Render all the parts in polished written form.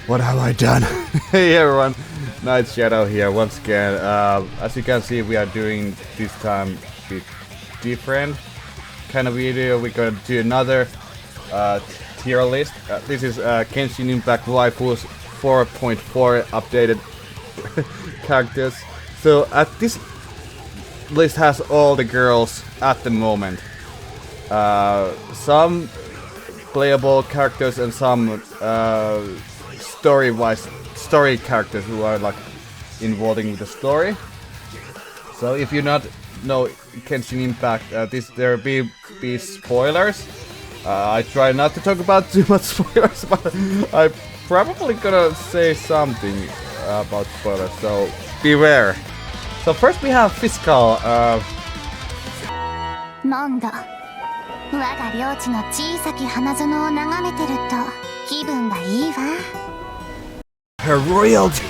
What have I done? Hey everyone, Night Shadow here once again. As you can see, we are doing this time a bit different kind of video. We're gonna do another tier list. This is Genshin Impact Waifus 4.4 updated characters. So this list has all the girls at the moment. Some playable characters and some story characters who are like involving with the story. So if you not know Genshin Impact, there be spoilers. I try not to talk about too much spoilers, but I'm probably gonna say something about spoilers, so beware. So first we have Fiscal. なんだ我が領地の小さき花園を眺めてると気分がいいわ Her royalty.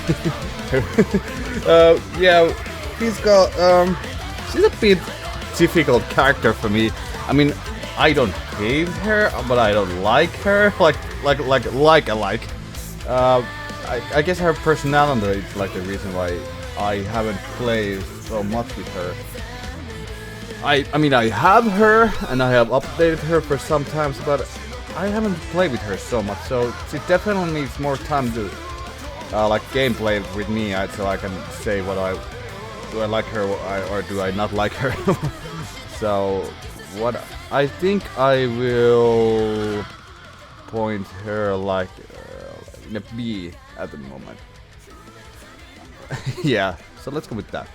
Yeah, Fiscal. She's a bit difficult character for me. I mean, I don't hate her, but I don't like her. I guess her personality is like the reason why I haven't played so much with her. I mean, I have her and I have updated her for some times, but I haven't played with her so much. So she definitely needs more time to like gameplay with me, so I can say do I like her or do I not like her. So what I think I will point her like in a B at the moment. Yeah, so let's go with that.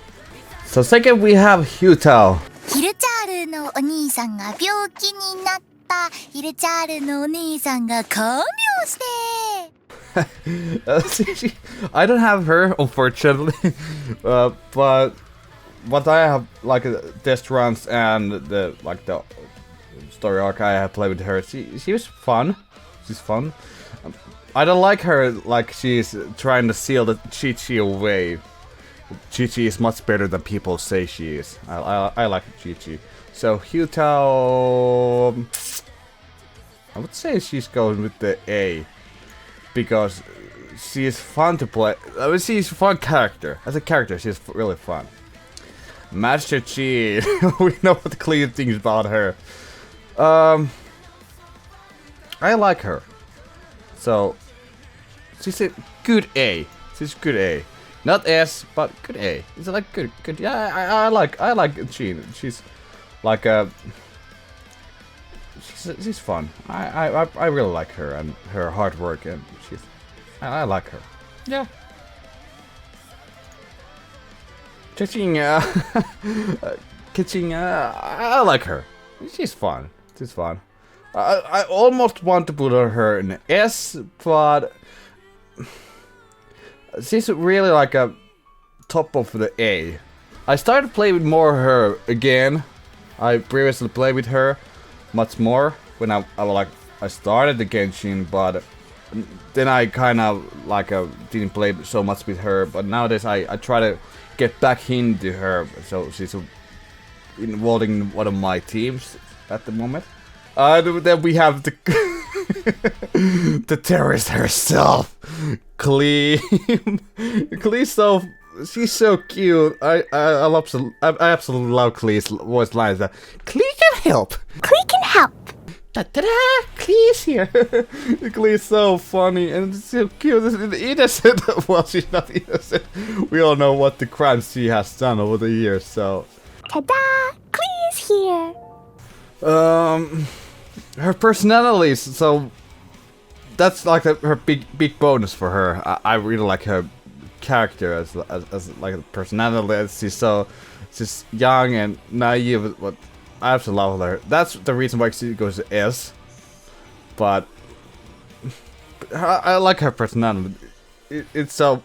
So second we have Hyutao. ヒルチャールのお兄さんが病気になったヒルチャールのお兄さんが看病して I don't have her, unfortunately, but what I have like test runs and the story arc I have played with her, she was fun. She's fun. I don't like her like she's trying to seal the Chi-Chi away. Chi-Chi is much better than people say she is. I like Chi-Chi. So Hyutao, I would say she's going with the A. Because she is fun to play. I mean, she's a fun character. As a character, she's really fun. Master Chi, we know what the clean things about her. I like her. So she's a good A. She's good A. Not S, but good A. It's like good. Yeah, I like Jean. She's like she's fun. I really like her and her hard work, and I like her. Yeah. Kitching, I like her. She's fun. She's fun. I almost want to put her in S, but she's really like a top of the A. I started playing with more her again. I previously played with her much more when I started the Genshin, but then I kind of like didn't play so much with her. But nowadays I try to get back into her, so she's involved in one of my teams at the moment. Then we have the the terrorist herself, Klee. Klee's she's so cute. I absolutely love Klee's voice lines. That Klee can help. Klee can help Ta-da! Klee's here. Klee's so funny and so cute. Innocent. Well, she's not innocent. We all know what the crimes she has done over the years. So. Ta-da! Klee's here Her personality is so. That's like her big bonus for her. I really like her character as like a personality. She's young and naive, but I absolutely love her. That's the reason why she goes to S. But I like her personality. It's so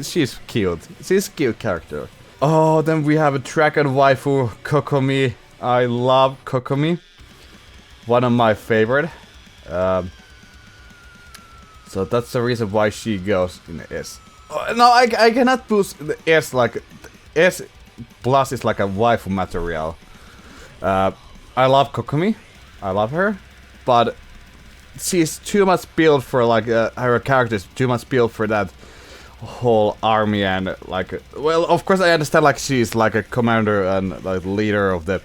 she's cute. She's a cute character. Oh, then we have a dragon waifu, Kokomi. I love Kokomi. One of my favorite. So that's the reason why she goes in the S. No, I cannot boost the S like S plus is like a waifu material. I love Kokomi. I love her, but she's too much built for like her character is too much built for that whole army and like well of course I understand like she's like a commander and like leader of the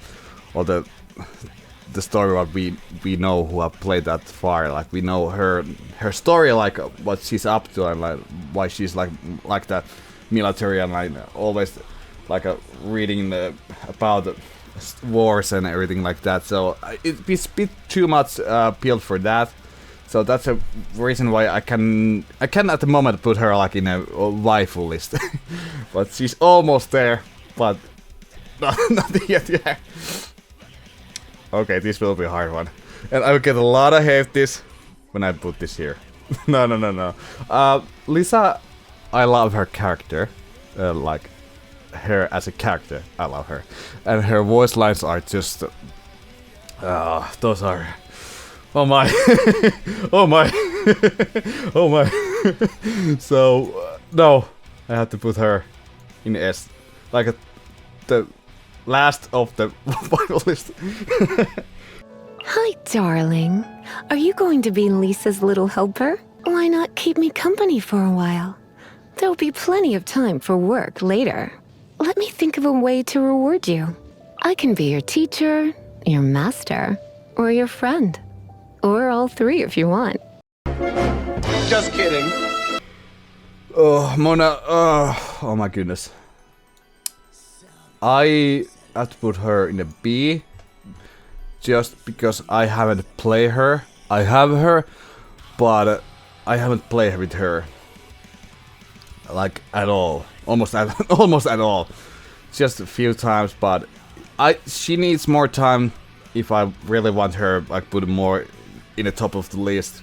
story what we know who have played that far, like we know her story, like what she's up to and like why she's like that military and like always like reading about wars and everything like that, so it's a bit too much built for that. So that's a reason why I can at the moment put her like in a waifu list. But she's almost there, but not yet. Yeah. Okay, this will be a hard one, and I will get a lot of hate this when I put this here. No. Lisa, I love her character, like her as a character. I love her, and her voice lines are just, those are. Oh my, oh my, oh my. So, no, I have to put her in S. Like the last of the Bible list. Hi, darling. Are you going to be Lisa's little helper? Why not keep me company for a while? There'll be plenty of time for work later. Let me think of a way to reward you. I can be your teacher, your master, or your friend. Or all three if you want. Just kidding. Oh, Mona. Oh my goodness. I have to put her in a B. Just because I haven't played her. I have her, but I haven't played with her. Like at all. Almost at all. Just a few times, but she needs more time if I really want her like put more in the top of the list.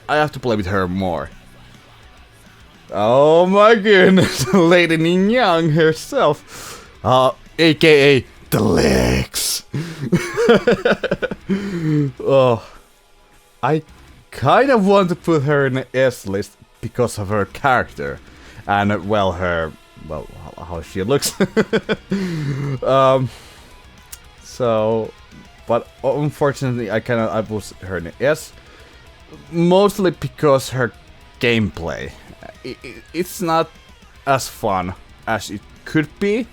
I have to play with her more. Oh my goodness, Lady Ning Yang herself, aka the legs. Oh, I kind of want to put her in the S list because of her character and well how she looks. So. But unfortunately, I put her in S, mostly because her gameplay. It's not as fun as it could be.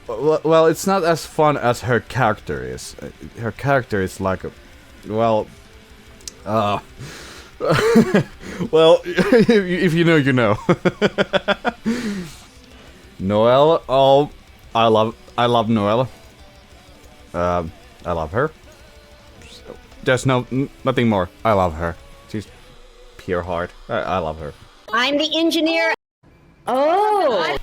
Well, it's not as fun as her character is. Her character is like, well, if you know, you know. Noelle, oh, I love Noelle. I love her. There's nothing more. I love her. She's pure heart. I love her. I'm the engineer. Oh.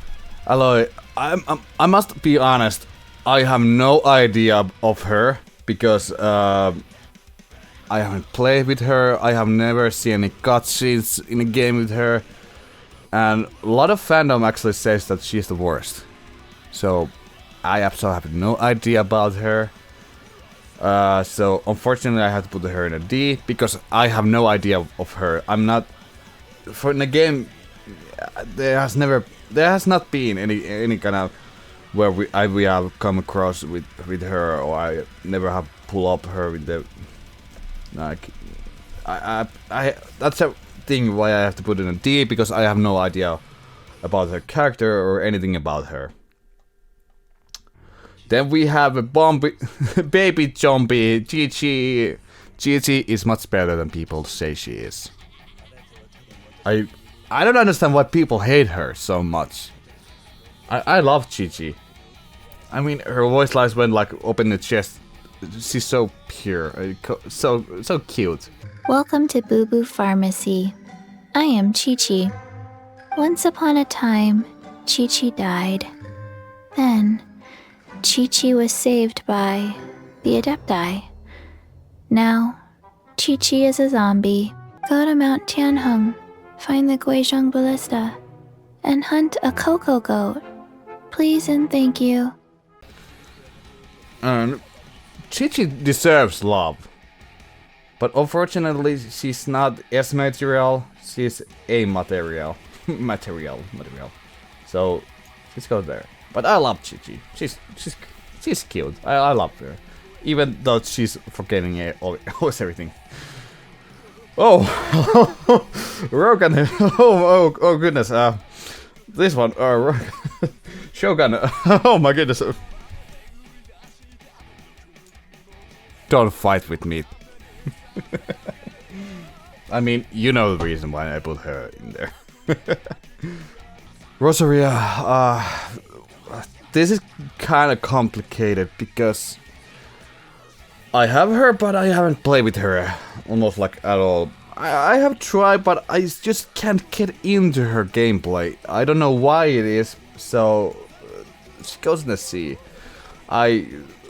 Aloy, I must be honest. I have no idea of her because I haven't played with her. I have never seen any cutscenes in a game with her, and a lot of fandom actually says that she's the worst. So I absolutely have no idea about her. So unfortunately I have to put her in a D because I have no idea of her. I'm not for in the game. There has not been any kind of where we have come across with her, or I never have pulled up her with the like. I that's a thing why I have to put in a D because I have no idea about her character or anything about her. Then we have a baby zombie, Gigi. Gigi is much better than people say she is. I don't understand why people hate her so much. I love Gigi. I mean, her voice lines when like open the chest. She's so pure, so cute. Welcome to Boo Boo Pharmacy. I am Chi-Chi. Once upon a time, Chi-Chi died. Then, Chi-Chi was saved by the Adepti. Now, Chi-Chi is a zombie. Go to Mount Tianheng, find the Guizhong Ballista, and hunt a cocoa goat. Please and thank you. And Chi-Chi deserves love. But unfortunately, she's not S material, she's A material. material. So, let's go there. But I love Chi-Chi. She's cute. I love her. Even though she's forgetting always everything. Oh, Rogan. Oh goodness. This one. Shogun. Oh my goodness. Don't fight with me. I mean, you know the reason why I put her in there. Rosaria, this is kind of complicated because I have her, but I haven't played with her almost like at all. I have tried, but I just can't get into her gameplay. I don't know why it is. So she goes in the sea. I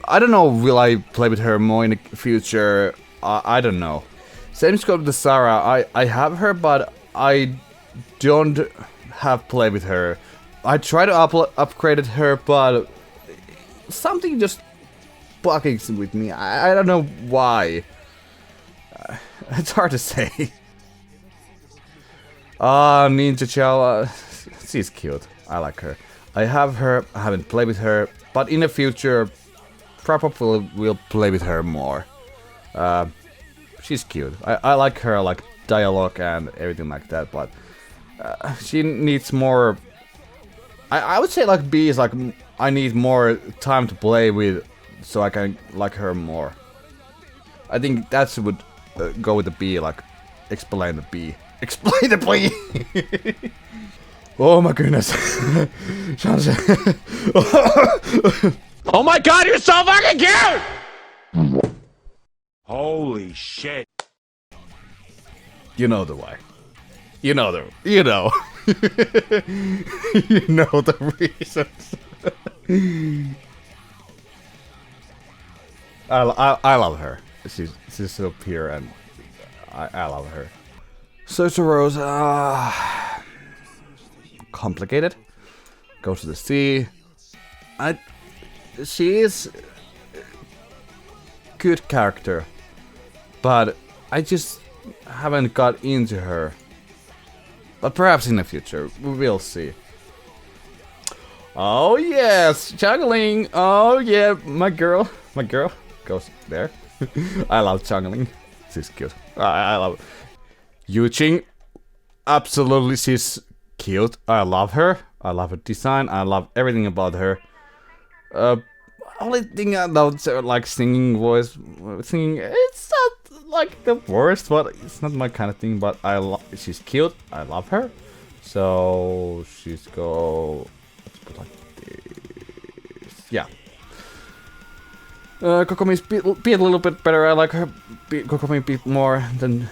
don't know. Will I play with her more in the future? I don't know. Same goes with the Sarah. I have her, but I don't have played with her. I tried to upgrade her, but something just bugging with me. I don't know why. It's hard to say. Ninja Chow. She's cute. I like her. I have her. I haven't played with her, but in the future, probably will play with her more. She's cute. I like her like dialogue and everything like that, but she needs more. I would say like B is like I need more time to play with, so I can like her more. I think that's would go with the B, like explain the B. Explain the B. Oh my goodness. Oh my god, you're so fucking cute! Holy shit. You know the why. You know. You know the reasons. I love her. She's so pure and I love her. Sorcerer Rose, complicated. Goes to the sea. She is good character, but I just haven't got into her. But perhaps in the future, we will see. Oh yes, juggling. Oh yeah, my girl goes there. I love juggling. She's cute. I love Yuching. Absolutely, she's cute. I love her. I love her design. I love everything about her. Only thing I don't like singing voice. Singing, it's not like the worst, but it's not my kind of thing. But she's cute. I love her. So she's go. Let's put like this. Yeah. Kokomi's beat a little bit better. I like her. Kokomi beat more than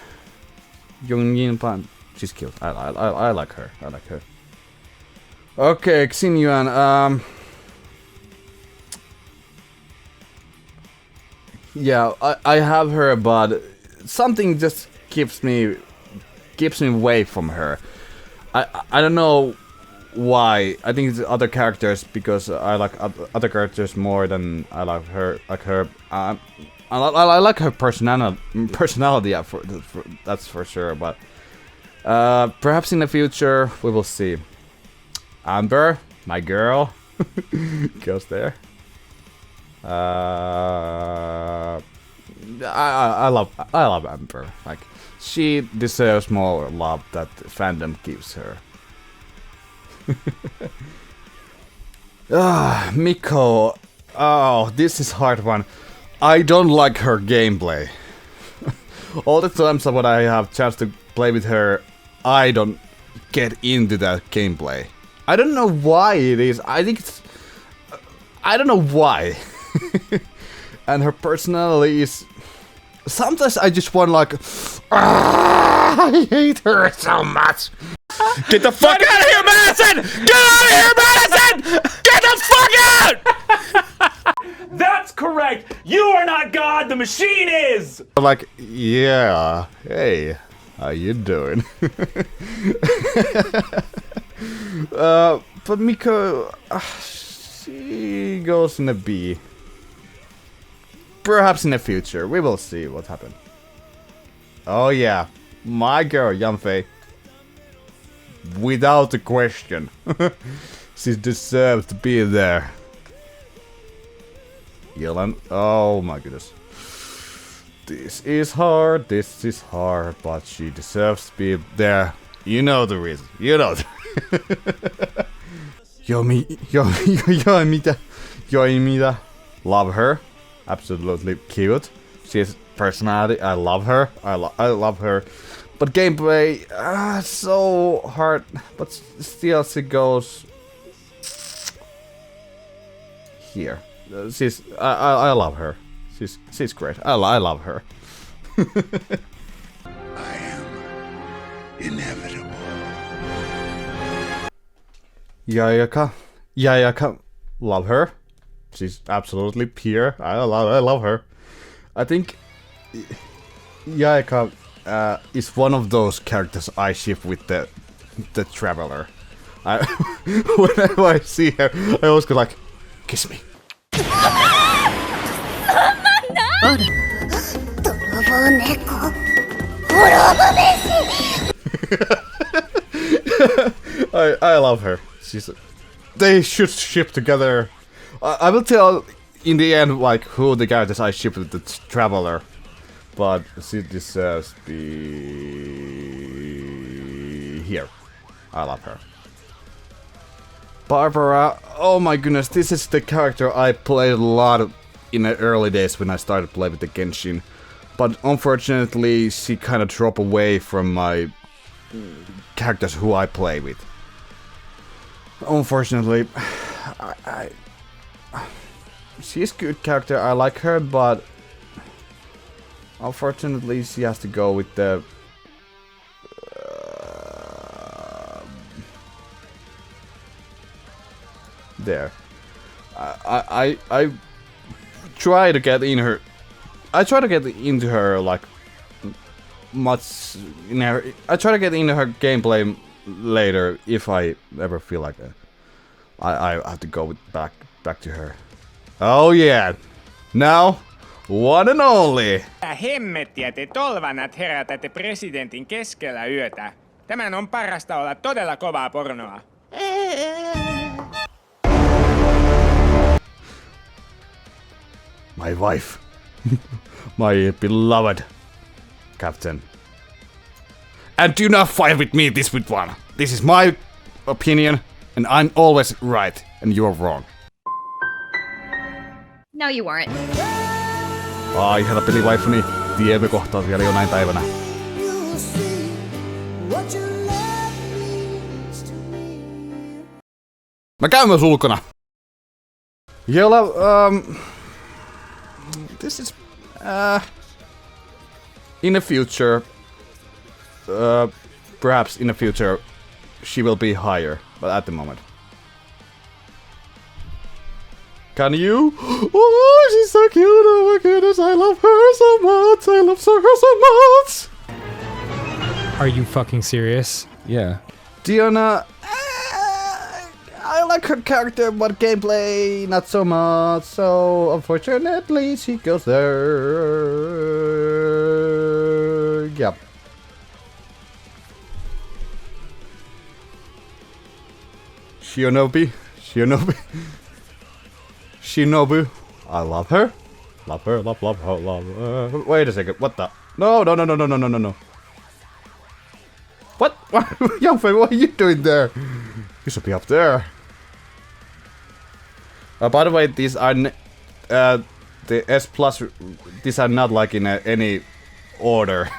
Yongin Pan. She's cute. I like her. I like her. Okay, Xinyuan. Yeah, I have her, but something just keeps me away from her. I don't know why. I think it's other characters because I like other characters more than I like her. I like her personality. Yeah, that's for sure. But perhaps in the future we will see. Amber, my girl, goes there. I love Amber. Like she deserves more love that fandom gives her. Miko. Oh, this is hard one. I don't like her gameplay. All the times when I have chance to play with her, I don't get into that gameplay. I don't know why it is. I think it's. I don't know why. And her personality is. Sometimes I just want like. I hate her so much. Get the fuck out of here, Madison! Get out of here, Madison! Get the fuck out! That's correct! You are not God, the machine is! Like, yeah, hey, how you doing? But Miko, she goes in a B. Perhaps in the future, we will see what happens. Oh yeah, my girl, Yanfei. Without a question. She deserves to be there. Yelan, oh my goodness. This is hard, but she deserves to be there. You know the reason. You know the Yoimida. Love her. Absolutely cute. She's personality. I love her. I love her. But gameplay, so hard. But still, she goes here. I love her. She's great. I love her. I am inevitable. Yayaka, love her. She's absolutely pure. I love her. I think Yayaka is one of those characters I ship with the Traveler. Whenever I see her, I always go like, kiss me. I love her. They should ship together. I will tell in the end like who the characters I ship with the Traveler, but she deserves to be here. I love her. Barbara, oh my goodness, this is the character I played a lot in the early days when I started playing with the Genshin. But unfortunately, she kind of dropped away from my characters who I play with. Unfortunately, she's a good character, I like her, but unfortunately she has to go with the there. I try to get in her. I try to get into her like much in her. I try to get into her gameplay later if I ever feel like that. I have to go back to her. Oh yeah, now one and only. Hemmettiä te tolvanat herätätte presidentin keskellä yötä. Tämän on parasta olla todella kovaa pornoa. My wife. My beloved captain. And do not fight with me this with one. This is my opinion, and I'm always right, and you're wrong. No, you weren't. Ai, ihana pelivaifuni. Tiemme kohtaa vielä jonain päivänä. Mä käyn myös ulkona. Jolla, this is, in the future, perhaps in the future, she will be higher, but at the moment. Can you? Oh, she's so cute, oh my goodness, I love her so much, I love her so much! Are you fucking serious? Yeah. Diona, I like her character, but gameplay not so much, so unfortunately she goes there. Yep. Shinobu. I love her. Love her. Wait a second, what the? No. What? Young Fei, what are you doing there? You should be up there. By the way, these are the S plus. These are not like in any order.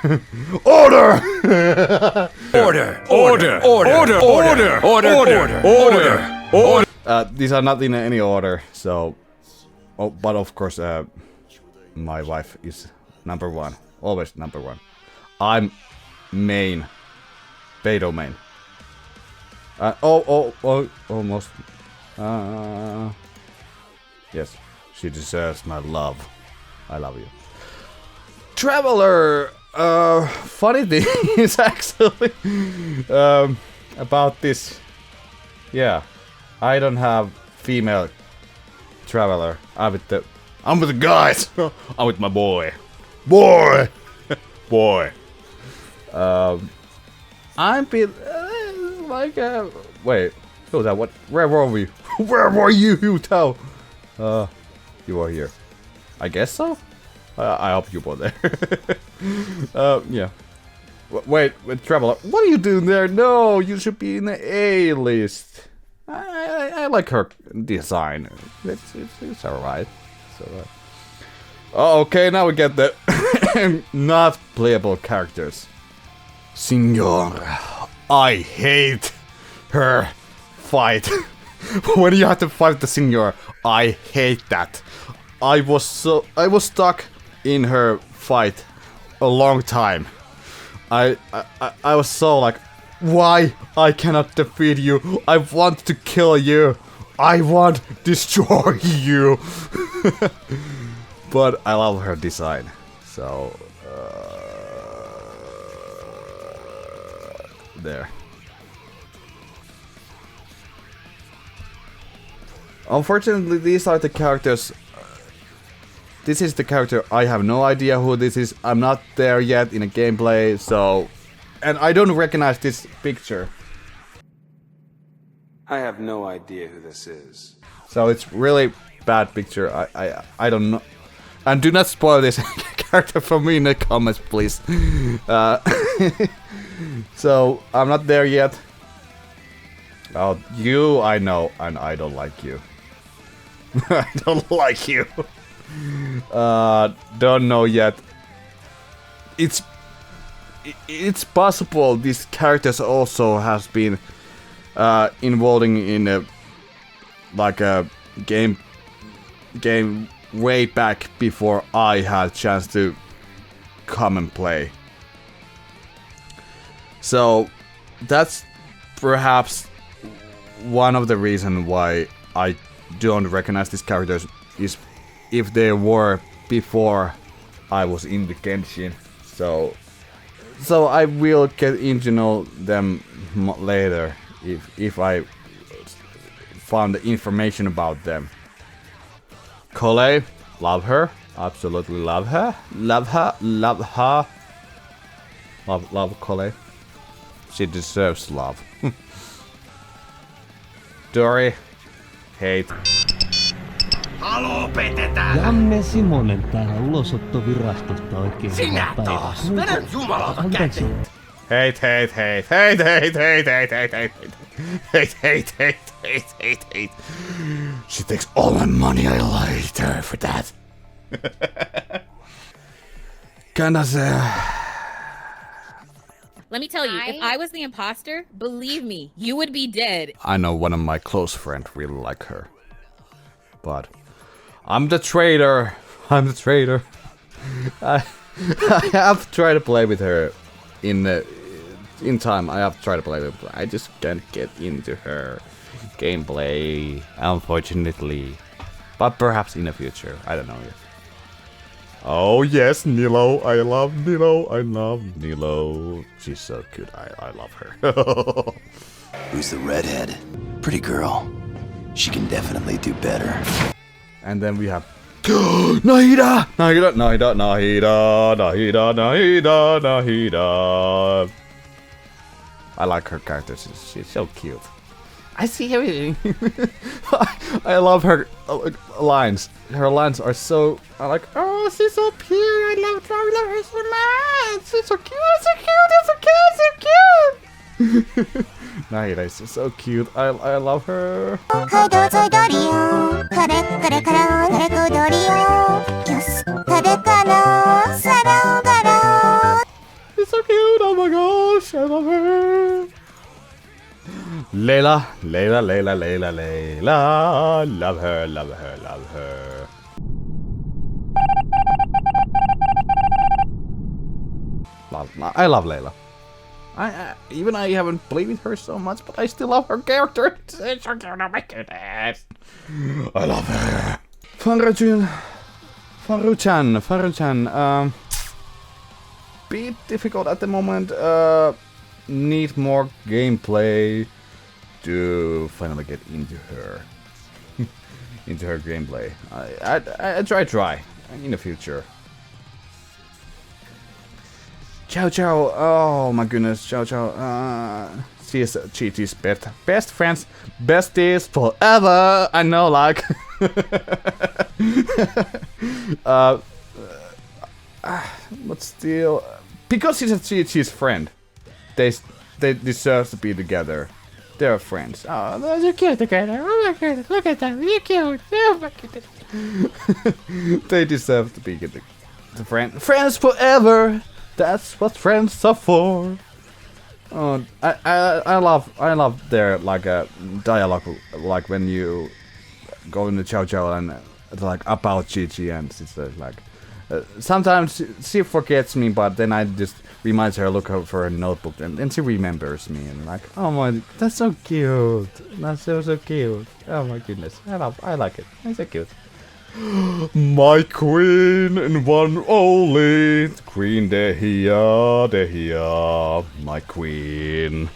Order! Order! These are not in any order. So, but of course, my wife is number one. Always number one. I'm main. Beidou main. Almost. Yes, she deserves my love. I love you. Traveler. Funny thing is actually about this. Yeah, I don't have female Traveler. I'm with the guys. I'm with my boy. Boy. I'm bit like wait. Who that? What? Where were we? Where were you, Tao? You are here. I guess so. I hope you were there. Yeah. Wait, Traveler, what are you doing there? No, you should be in the A list. I like her design. It's alright. It's alright. Oh, okay, now we get the not playable characters. Signor, I hate her fight. When you have to fight the Signor, I hate that. I was stuck in her fight a long time. I was so like, why I cannot defeat you? I want to kill you. I want to destroy you. But I love her design. So there. Unfortunately, these are the characters. This is the character. I have no idea who this is. I'm not there yet in a gameplay, so... And I don't recognize this picture. I have no idea who this is. So it's really bad picture. I don't know. And do not spoil this character for me in the comments, please. So, I'm not there yet. Oh, you I know, and I don't like you. I don't like you. Don't know yet. It's possible these characters also has been involving in a game way back before I had a chance to come and play. So that's perhaps one of the reasons why I don't recognize these characters is if they were before I was in the Genshin. So I will get into know them later if I found the information about them. Collei, love her, absolutely love her, love Collei. She deserves love. Dori, hate. Janne Simonen täällä ulosottovirastosta oikein. Sinä taas! Vedän jumalauta käteen! Hate. She takes all my money. I liked her for that. Let me tell you, if I was the imposter, believe me, you would be dead. I know one of my close friends really like her. But I'm the traitor. I have tried to play with her in time. I have tried to play with her. I just can't get into her gameplay, unfortunately. But perhaps in the future. I don't know yet. Oh yes, Nilo. I love Nilo. She's so cute. I love her. Who's the redhead? Pretty girl. She can definitely do better. And then we have Nahida. I like her character. She's so cute. I see everything. I love her lines. Her lines are so. I like. Oh, she's so pure. I love her so much. She's so cute. Nahida is so cute. I love her. She's so cute. Oh my gosh, I love her. Layla. Love her. I love Layla. Even I haven't played with her so much, but I still love her character. It's so cute, oh my goodness. I love her. Faruchan. Bit difficult at the moment. Need more gameplay to finally get into her. Into her gameplay. I try in the future. Chow. Oh my goodness, Chow. She is Chi-Chi's best friends, besties forever. I know, like. but still, because he's a Chi-Chi's friend, they deserve to be together. They're friends. Oh, they're cute together. Oh my goodness, look at them, they're cute. Oh my goodness. They deserve to be the friends forever. That's what friends are for. Oh, I love their like dialogue, like when you go into Chow Chow and it's like about Chi-Chi, and it's like sometimes she forgets me, but then I just reminds her, look for her notebook, and then she remembers me, and like, oh my, that's so cute. That's so cute. Oh my goodness, I like it. It's so cute. My queen and one only Queen Dehya, my queen.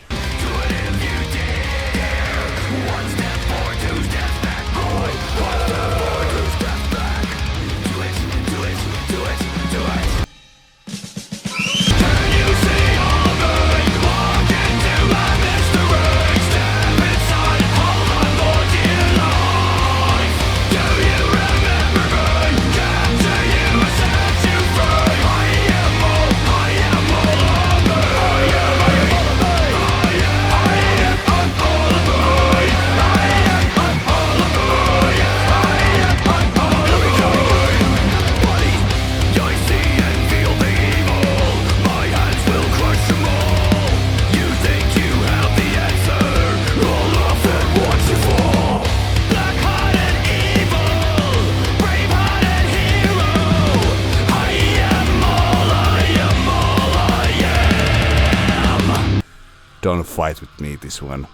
Don't fight with me this one.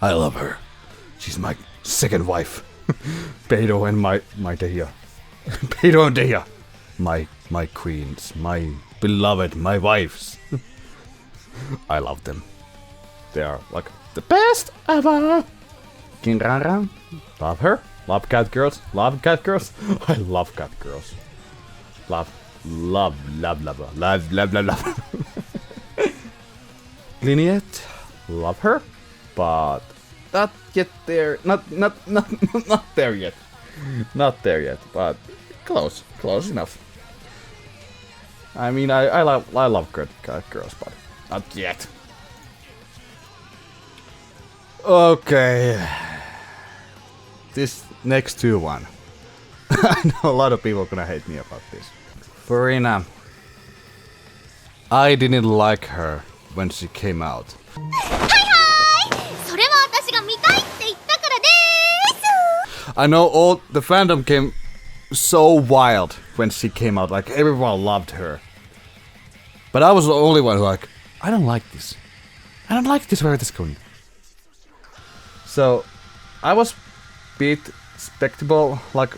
I love her. She's my second wife. Beidou and my Dehya. Beidou and Dehya. My queens, my beloved, my wives. I love them. They are like the best ever. Kinrara. Love her. Love cat girls. Love cat girls. I love cat girls. Love. Lynette, love her, but not yet there. Not there yet. Not there yet, but close enough. I mean, I love good girls, but not yet. Okay, this next one. I know a lot of people are gonna hate me about this. Furina, I didn't like her when she came out. I know all the fandom came so wild when she came out, like everyone loved her. But I was the only one who like, I don't like this. I don't like this where it is going. So I was a bit skeptical, like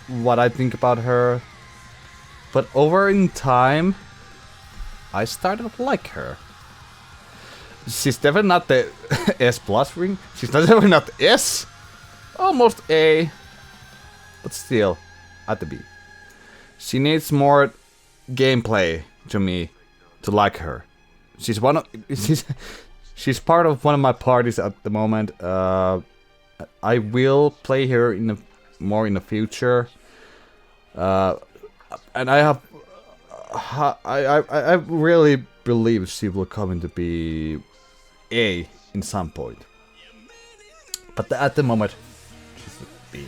what I think about her. But over in time, I started to like her. She's definitely not the S plus ring. She's definitely not the S. Almost A. But still, at the B. She needs more gameplay to me to like her. She's part of one of my parties at the moment. I will play her more in the future. And I really believe she will come into be A in some point. But at the moment, she's a B.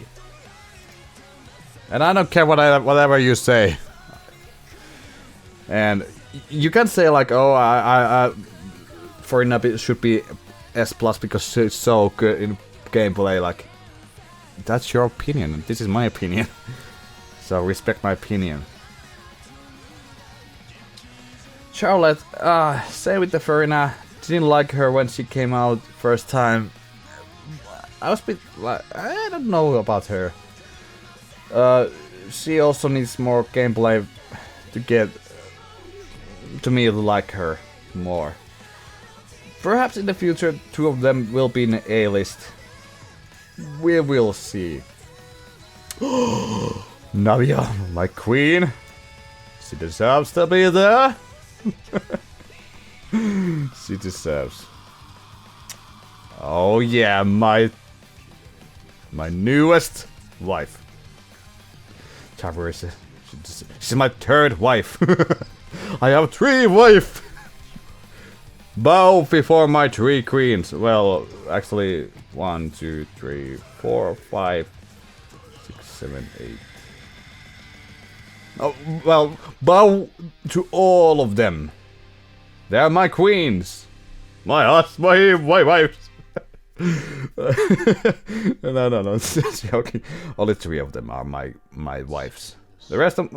And I don't care whatever you say. And you can say like, oh, Furina should be S plus because she's so good in gameplay. Like, that's your opinion. This is my opinion. So respect my opinion. Charlotte, same with the Furina. Didn't like her when she came out first time. I was a bit like, I don't know about her. She also needs more gameplay to get to me to like her more. Perhaps in the future, two of them will be in the A list. We will see. Navia, my queen. She deserves to be there. She deserves. Oh yeah, my newest wife. Traverse, She's my third wife. I have 3 wives. Bow before my 3 queens. Well, actually, 1, 2, 3, 4, 5, 6, 7, 8. Oh, well, bow to all of them. They are my queens. My wives. No, just joking. Only 3 of them are my wives. The rest of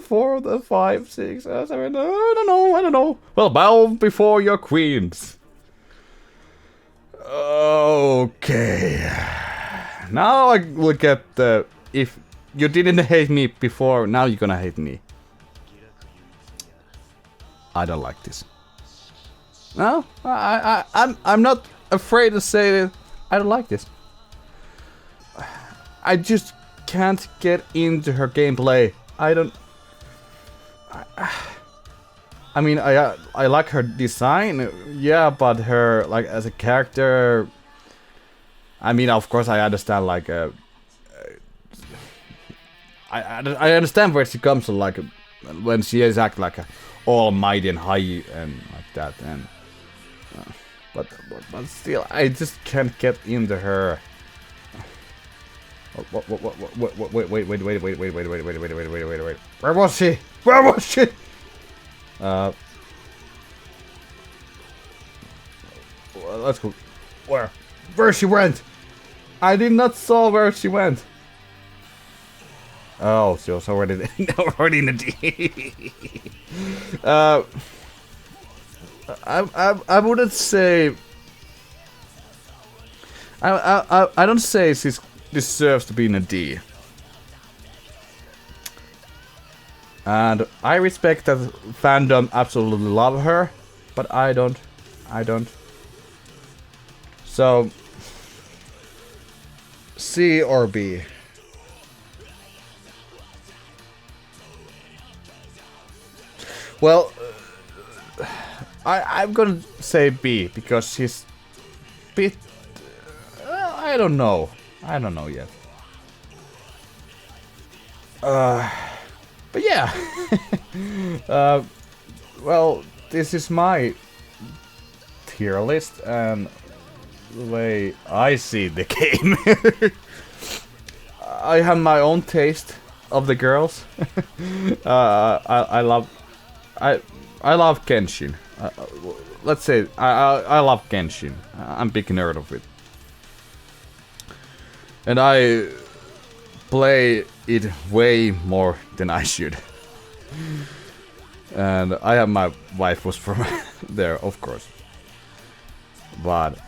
4, 5, 6, 7. I don't know. Well, bow before your queens. Okay. Now I look at the if you didn't hate me before, now you're gonna hate me. I don't like this. No, I'm not afraid to say that I don't like this. I just can't get into her gameplay. I don't. I mean, I like her design, yeah, but her like as a character. I mean, of course, I understand like I understand where she comes from, like when she is act like a almighty and high and like that, and but still, I just can't get into her. Wait. Where was she? Let's go. Where she went? I did not saw where she went. Oh, she was already in the D. I wouldn't say. I don't say she deserves to be in a D. And I respect that fandom absolutely love her, but I don't. So C or B? Well, I'm gonna say B because she's bit. I don't know yet. But yeah. Well, this is my tier list and the way I see the game. I have my own taste of the girls. I love Genshin. Let's say I love Genshin. I'm a big nerd of it, and I play it way more than I should. And I have my wife was from there, of course. But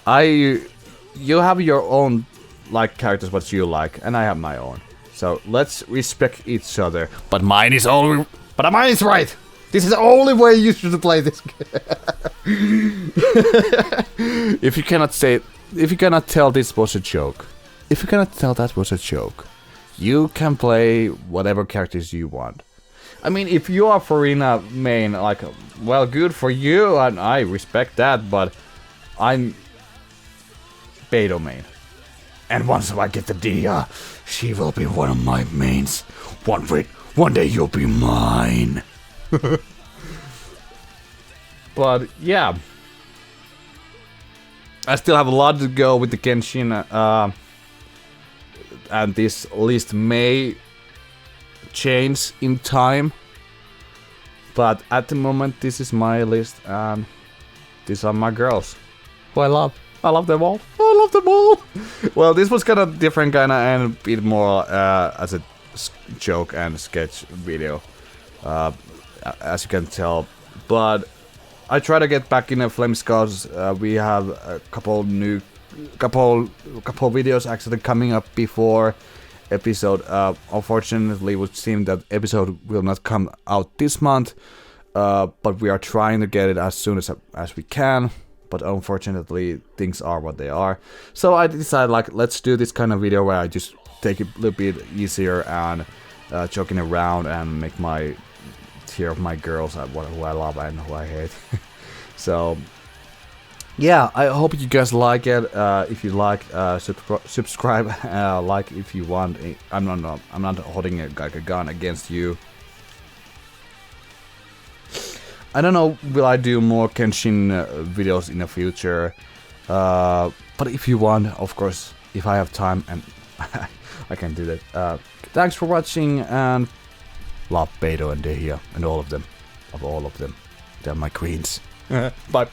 you have your own like characters what you like, and I have my own. So let's respect each other. But mine is right. This is the only way you should play this game. If you cannot tell this was a joke, if you cannot tell that was a joke, you can play whatever characters you want. I mean, if you are Furina main, like, well, good for you, and I respect that, but I'm Beidou main. And once I get the Dia, she will be one of my mains. One day you'll be mine. But yeah, I still have a lot to go with the Genshin, and this list may change in time. But at the moment, this is my list, and these are my girls, who I love. I love them all. I love them all. Well, this was kind of different, and a bit more as a joke and sketch video, as you can tell. But I try to get back in the Flame Scars. We have a couple videos actually coming up before episode. Unfortunately, it would seem that episode will not come out this month, but we are trying to get it as soon as we can. But unfortunately, things are what they are. So I decided, like, let's do this kind of video where I just take it a little bit easier and joking around and make my tier of my girls who I love and who I hate. So yeah, I hope you guys like it. If you like, subscribe. Like if you want. I'm not holding a gun against you. I don't know. Will I do more Genshin videos in the future? But if you want, of course, if I have time and I can do that. Thanks for watching and love Beidou and Dehya and all of them. They're my queens. Bye.